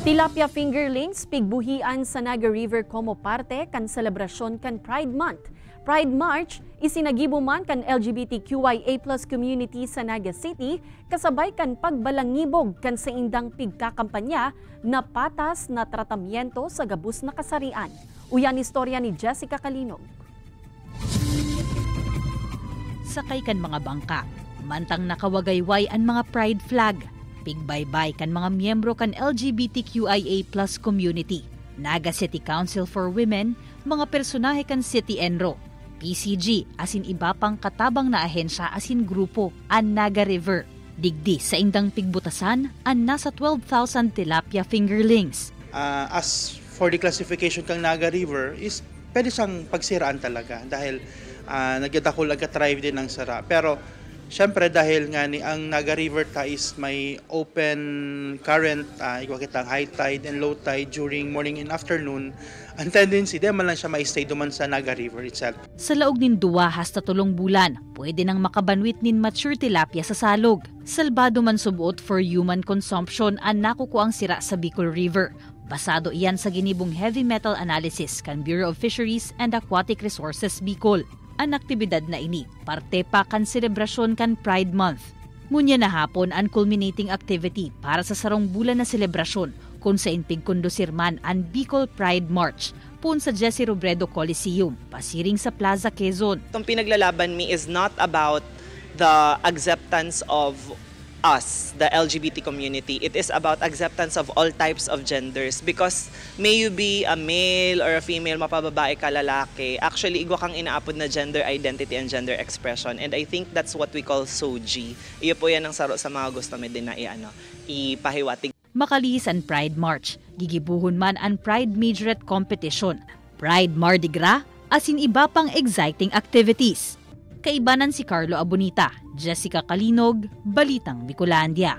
Tilapia fingerlings pigbuhian sa Naga River como parte kan selebrasyon kan Pride Month. Pride March isinagibo man kan LGBTQIA+ community sa Naga City kasabay kan pagbalangibog kan sa indang pigkakampanya na patas na tratamiento sa gabus na kasarian. Uyan istorya ni Jessica Kalinog. Sakay kan mga bangka, mantang nakawagayway ang mga pride flag. Pigbaybay kan mga miyembro kan LGBTQIA+ community, Naga City Council for Women, mga personahe kan City Enro, PCG asin iba pang katabang na ahensya asin grupo an Naga River. Digdi sa indang pigbutasan an nasa 12,000 tilapia fingerlings. As for the classification kang Naga River is pwede siyang pagsiraan talaga dahil nagyadakol agka-thrive din ang sara. Pero siyempre dahil nga ni ang Naga River ta is may open current, ikakita high tide and low tide during morning and afternoon, ang tendency di man lang siya ma-stay duman sa Naga River itself. Sa laog nin 2 hasta 3 bulan, pwede nang makabanwit nin mature tilapia sa salog. Salbado man subuot for human consumption ang nakukuang sira sa Bicol River. Basado iyan sa ginibong heavy metal analysis kan Bureau of Fisheries and Aquatic Resources Bicol. Ang aktibidad na ini, parte pa kan selebrasyon kan Pride Month. Ngunya na hapon ang culminating activity para sa sarong bulan na selebrasyon kung sa pigkondusir man ang Bicol Pride March pun sa Jesse Robredo Coliseum, pasiring sa Plaza Quezon. Itong pinaglalaban mi is not about the acceptance of us, the LGBT community. It is about acceptance of all types of genders because may you be a male or a female, mapababae ka, lalaki. Actually, igwa kang inaapod na gender identity and gender expression. And I think that's what we call SOGI. Iyo po yan ang saro sa mga gusto mo din na ipahiwatig. Makalihis ang Pride March. Gigibuhon man ang Pride Majorette Competition, Pride Mardi Gras, asin iba pang exciting activities. Kaibanan si Carlo Abonita, Jessica Kalinog, Balitang Bicolandia.